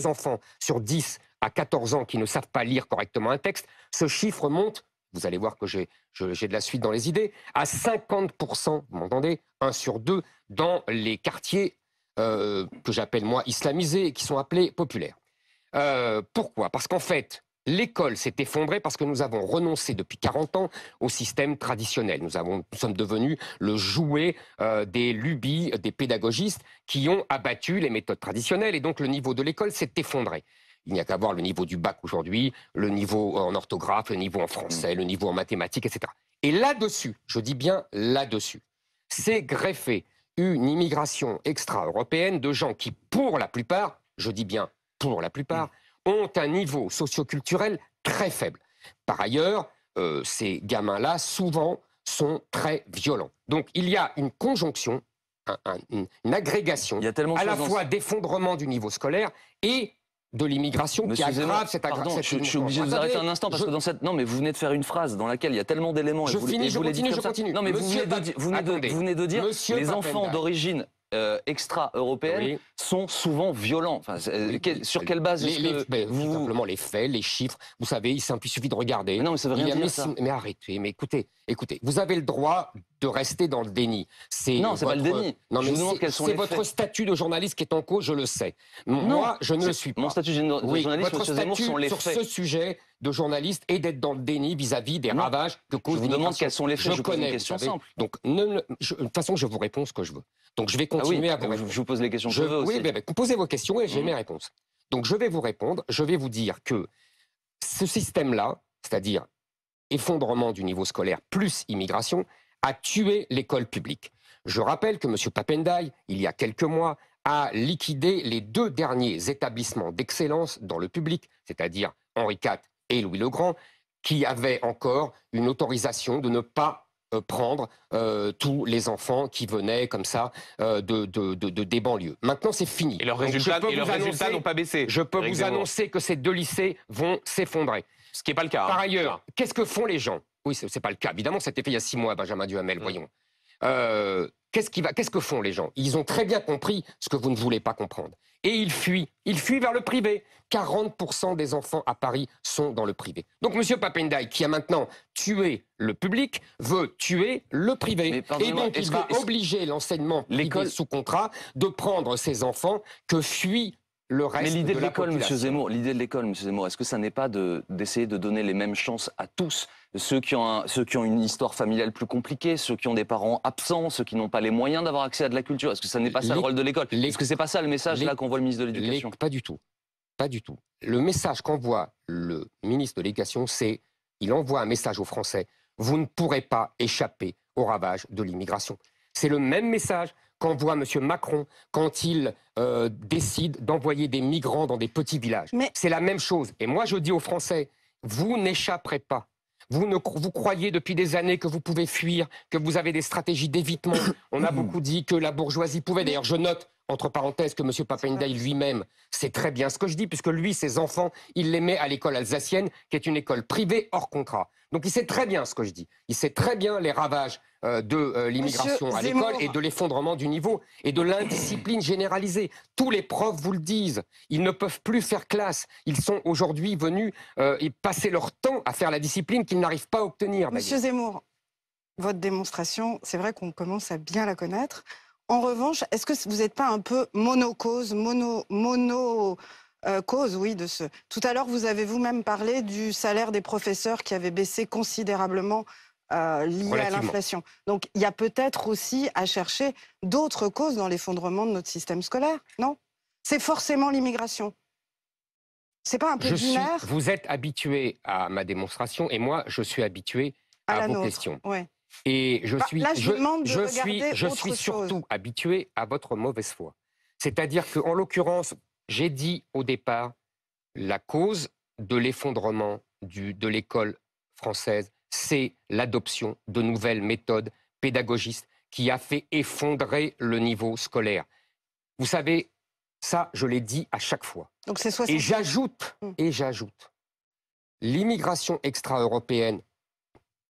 enfants sur 10 à 14 ans qui ne savent pas lire correctement un texte. Ce chiffre monte, vous allez voir que j'ai de la suite dans les idées, à 50%, vous m'entendez, 1 sur 2, dans les quartiers que j'appelle moi islamisés et qui sont appelés populaires. Pourquoi? Parce qu'en fait, l'école s'est effondrée parce que nous avons renoncé depuis 40 ans au système traditionnel. Nous sommes devenus le jouet des lubies des pédagogistes qui ont abattu les méthodes traditionnelles et donc le niveau de l'école s'est effondré. Il n'y a qu'à voir le niveau du bac aujourd'hui, le niveau en orthographe, le niveau en français, le niveau en mathématiques, etc. Et là-dessus, je dis bien là-dessus, s'est greffée une immigration extra-européenne de gens qui, pour la plupart, je dis bien pour la plupart, ont un niveau socio-culturel très faible. Par ailleurs, ces gamins-là, souvent, sont très violents. Donc, il y a une conjonction, une agrégation, à la fois d'effondrement du niveau scolaire et de l'immigration qui aggrave cette aggravation. Je suis obligé de vous arrêter un instant parce que dans cette... Non, mais vous venez de faire une phrase dans laquelle il y a tellement d'éléments. Je continue. Non, mais vous venez de dire les enfants d'origine extra-européenne sont souvent violents. Enfin, sur quelle base Tout simplement les faits, les chiffres. Vous savez, il suffit de regarder. Mais non, mais ça veut rien dire ça. Mais arrêtez, mais écoutez, vous avez le droit de rester dans le déni. Non, c'est pas le déni. Non, Je mais vous demande quels sont c'est les votre faits. statut de journaliste qui est en cause, je le sais. Moi, je ne le suis pas. Mon statut de Oui, journaliste, votre M. Zemmour, statut sont les sur faits. ce sujet de journaliste est d'être dans le déni vis-à-vis des Non. ravages que cause Je vous demande l'immigration. quels sont les faits. Je vous pose connais, une question vous savez. simple. Donc, de toute façon, je vous réponds ce que je veux. Donc, je vais Ah oui, continuer à vous répondre. je vous pose les questions que je veux aussi. Oui, mais posez vos questions et j'ai Mhm. mes réponses. Donc, je vais vous répondre. Je vais vous dire que ce système-là, c'est-à-dire effondrement du niveau scolaire plus immigration, a tué l'école publique. Je rappelle que M. Papendiaï, il y a quelques mois, a liquidé les 2 derniers établissements d'excellence dans le public, c'est-à-dire Henri IV et Louis le Grand, qui avaient encore une autorisation de ne pas prendre tous les enfants qui venaient comme ça des banlieues. Maintenant, c'est fini. Et leurs Donc, résultats je peux vous résultats annoncer- n'ont pas baissé. Je peux Éric vous Zemmour. annoncer que ces 2 lycées vont s'effondrer. Ce qui n'est pas le cas. Par hein. ailleurs, qu'est-ce que font les gens? Oui, c'est pas le cas. Évidemment, c'était fait il y a 6 mois, Benjamin Duhamel, voyons. Qu'est-ce que font les gens? Ils ont très bien compris ce que vous ne voulez pas comprendre. Et ils fuient. Ils fuient vers le privé. 40% des enfants à Paris sont dans le privé. Donc M. Papendiaï, qui a maintenant tué le public, veut tuer le privé. Mais Et pardonnez-moi, donc, il est-ce va que- est-ce- obliger l'enseignement privé L'école- sous contrat de prendre ces enfants que fuit le reste Mais l'idée de la l'école, M. population. Zemmour, est-ce que ça n'est pas d'essayer de donner les mêmes chances à tous, ceux qui ont une histoire familiale plus compliquée, ceux qui ont des parents absents, ceux qui n'ont pas les moyens d'avoir accès à de la culture? Est-ce que ça n'est pas ça le rôle de l'école? Est-ce que c'est pas ça le message là qu'envoie le ministre de l'Éducation? Pas du tout. Pas du tout. Le message qu'envoie le ministre de l'Éducation, c'est il envoie un message aux Français. Vous ne pourrez pas échapper au ravage de l'immigration. C'est le même message qu'envoie M. Macron quand il décide d'envoyer des migrants dans des petits villages. Mais- C'est la même chose. Et moi, je dis aux Français, vous n'échapperez pas. Vous croyez depuis des années que vous pouvez fuir, que vous avez des stratégies d'évitement. On a beaucoup dit que la bourgeoisie pouvait. D'ailleurs, je note, entre parenthèses, que M. Papendiaï lui-même sait très bien ce que je dis, puisque lui, ses enfants, il les met à l'école alsacienne, qui est une école privée hors contrat. Donc il sait très bien ce que je dis. Il sait très bien les ravages de l'immigration à l'école Zemmour. et de l'effondrement du niveau et de l'indiscipline généralisée. Tous les profs vous le disent. Ils ne peuvent plus faire classe. Ils sont aujourd'hui venus et passer leur temps à faire la discipline qu'ils n'arrivent pas à obtenir. Monsieur Zemmour, votre démonstration, c'est vrai qu'on commence à bien la connaître. En revanche, est-ce que vous n'êtes pas un peu monocause, cause, oui, de ce... Tout à l'heure, vous avez vous-même parlé du salaire des professeurs qui avait baissé considérablement lié à Relativement. l'inflation. Donc, il y a peut-être aussi à chercher d'autres causes dans l'effondrement de notre système scolaire, non? C'est forcément l'immigration. C'est pas un peu binaire Vous êtes habitué à ma démonstration et moi, je suis habitué à à la vos nôtre? questions. Ouais. Et je suis, là, je vous demande de regarder je autre suis chose. surtout habitué à votre mauvaise foi. C'est-à-dire qu'en l'occurrence, j'ai dit au départ, la cause de l'effondrement de l'école française, c'est l'adoption de nouvelles méthodes pédagogistes qui a fait effondrer le niveau scolaire. Vous savez, ça, je l'ai dit à chaque fois. Donc, c'est 60... Et j'ajoute, l'immigration extra-européenne,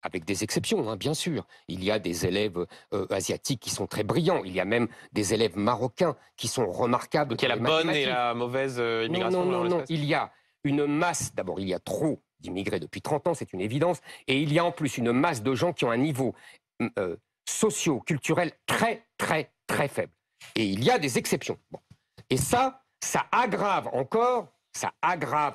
avec des exceptions, hein, bien sûr. Il y a des élèves asiatiques qui sont très brillants. Il y a même des élèves marocains qui sont remarquables. Donc il y a la dans les bonne et mathématiques. la mauvaise immigration. Non. Il y a une masse, d'abord, il y a trop d'immigrés depuis 30 ans, c'est une évidence. Et il y a en plus une masse de gens qui ont un niveau socio-culturel très, très, très faible. Et il y a des exceptions. Bon. Et ça aggrave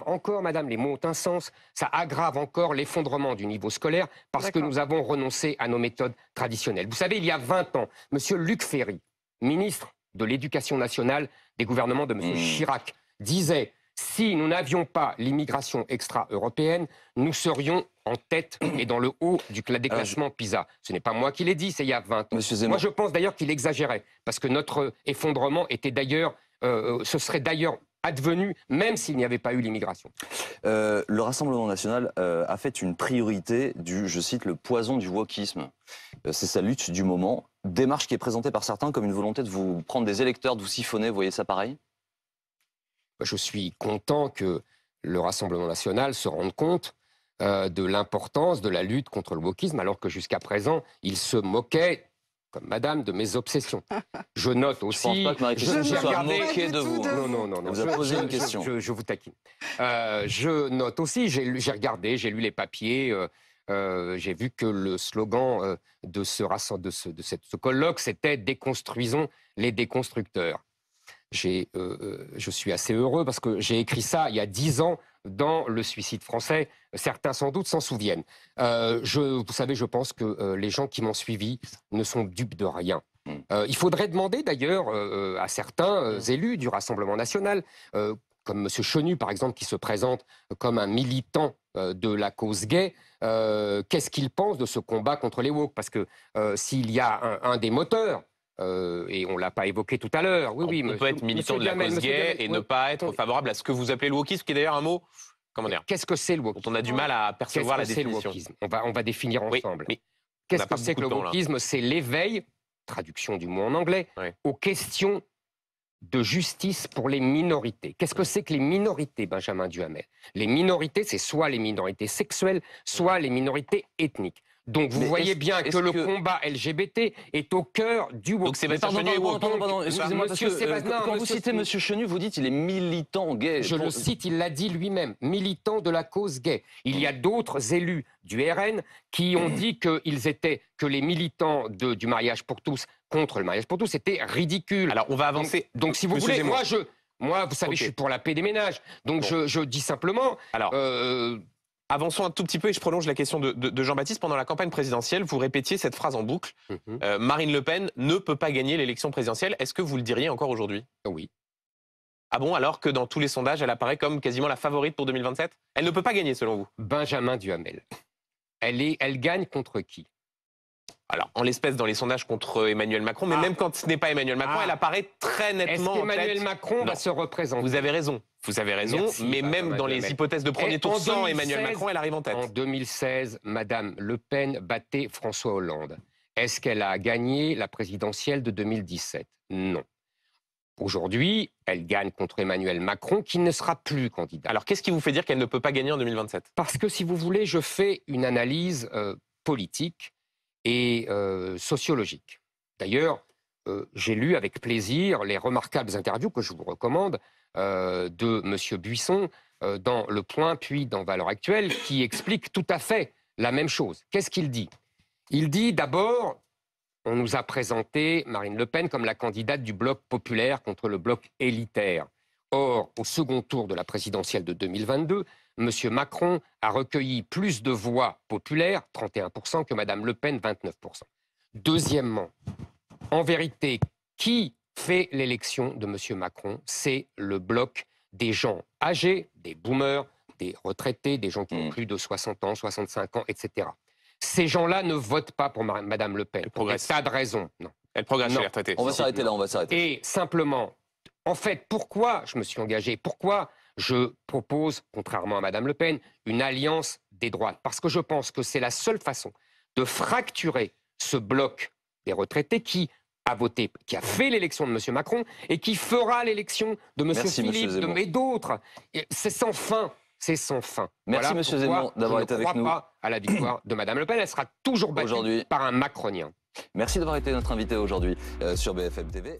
encore, madame, les mots ont un sens, ça aggrave encore l'effondrement du niveau scolaire parce que nous avons renoncé à nos méthodes traditionnelles. Vous savez, il y a 20 ans, M. Luc Ferry, ministre de l'Éducation nationale des gouvernements de M. Chirac, disait « Si nous n'avions pas l'immigration extra-européenne, nous serions en tête et dans le haut des classements PISA. » Ce n'est pas moi qui l'ai dit, c'est il y a 20 ans. Monsieur Zemmour. Moi, je pense d'ailleurs qu'il exagérait, parce que notre effondrement était d'ailleurs, ce serait d'ailleurs advenu, même s'il n'y avait pas eu l'immigration. Le Rassemblement national a fait une priorité du, je cite, le poison du wokisme. C'est sa lutte du moment. Démarche qui est présentée par certains comme une volonté de vous prendre des électeurs, de vous siphonner. Vous voyez ça pareil? Je suis content que le Rassemblement national se rende compte de l'importance de la lutte contre le wokisme, alors que jusqu'à présent, il se moquait, comme madame, de mes obsessions. Je note aussi... Je ne pense pas que Marie-Christine j'ai soit regardé- moquée de vous. Non. Elle vous a posé une question. Je vous taquine. Je note aussi, j'ai regardé, j'ai lu les papiers j'ai vu que le slogan de ce colloque, c'était « Déconstruisons les déconstructeurs ». Je suis assez heureux parce que j'ai écrit ça il y a 10 ans dans Le Suicide français. Certains sans doute s'en souviennent. Vous savez, je pense que les gens qui m'ont suivi ne sont dupes de rien. Il faudrait demander d'ailleurs à certains élus du Rassemblement national, comme M. Chenu par exemple, qui se présente comme un militant de la cause gay, qu'est-ce qu'il pense de ce combat contre les woke? Parce que s'il y a un des moteurs, et on ne l'a pas évoqué tout à l'heure. Oui, on peut être militant de la cause gay et ne pas être favorable à ce que vous appelez le wokisme, qui est d'ailleurs un mot, comment dire, qu'est-ce que c'est le wokisme? dont on a du mal à percevoir la définition. On va définir ensemble. Oui, qu'est-ce que c'est que le wokisme? C'est l'éveil, traduction du mot en anglais, aux questions de justice pour les minorités. Qu'est-ce que c'est que les minorités, Benjamin Duhamel? Les minorités, c'est soit les minorités sexuelles, soit les minorités ethniques. Donc vous voyez bien que le combat LGBT est au cœur du wokisme. Donc Sébastien Chenu est woke. Pardon, excusez-moi, parce que quand vous citez M. Chenu, vous dites qu'il est militant gay. Je le cite, il l'a dit lui-même, militant de la cause gay. Il y a d'autres élus du RN qui ont dit que les militants du mariage pour tous contre le mariage pour tous, c'était ridicule. Alors on va avancer. Donc si vous voulez, moi, vous savez, je suis pour la paix des ménages. Donc je dis simplement... Alors, avançons un tout petit peu et je prolonge la question de Jean-Baptiste. Pendant la campagne présidentielle, vous répétiez cette phrase en boucle. Marine Le Pen ne peut pas gagner l'élection présidentielle. Est-ce que vous le diriez encore aujourd'hui? Oui. Ah bon, alors que dans tous les sondages, elle apparaît comme quasiment la favorite pour 2027? Elle ne peut pas gagner, selon vous? Benjamin Duhamel. Elle gagne contre qui? Alors, en l'espèce, dans les sondages contre Emmanuel Macron, mais même quand ce n'est pas Emmanuel Macron, elle apparaît très nettement en tête. Est-ce qu'Emmanuel Macron va se représenter? Vous avez raison. Merci, mais même dans les hypothèses de premier tour sans Emmanuel Macron, elle arrive en tête. En 2016, Madame Le Pen battait François Hollande. Est-ce qu'elle a gagné la présidentielle de 2017? Non. Aujourd'hui, elle gagne contre Emmanuel Macron, qui ne sera plus candidat. Alors, qu'est-ce qui vous fait dire qu'elle ne peut pas gagner en 2027? Parce que, si vous voulez, je fais une analyse politique et sociologique. D'ailleurs, j'ai lu avec plaisir les remarquables interviews que je vous recommande de M. Buisson dans Le Point, puis dans Valeurs Actuelles, qui expliquent tout à fait la même chose. Qu'est-ce qu'il dit? Il dit d'abord, on nous a présenté Marine Le Pen comme la candidate du bloc populaire contre le bloc élitaire. Or, au second tour de la présidentielle de 2022, M. Macron a recueilli plus de voix populaires, 31%, que Mme Le Pen, 29%. Deuxièmement, en vérité, qui fait l'élection de M. Macron? C'est le bloc des gens âgés, des boomers, des retraités, des gens qui ont plus de 60 ans, 65 ans, etc. Ces gens-là ne votent pas pour Mme Le Pen. Pour des tas de raisons. Non. Elle progresse chez les retraités. On va s'arrêter là, on va s'arrêter. Et simplement, en fait, pourquoi je me suis engagé? Pourquoi je propose, contrairement à Mme Le Pen, une alliance des droites? Parce que je pense que c'est la seule façon de fracturer ce bloc des retraités qui a voté, qui a fait l'élection de M. Macron et qui fera l'élection de M. Philippe et d'autres. C'est sans fin. C'est sans fin. Merci, M. Zemmour, d'avoir été avec nous. Je ne crois pas à la victoire de Mme Le Pen. Elle sera toujours battue par un macronien. Merci d'avoir été notre invité aujourd'hui sur BFM TV.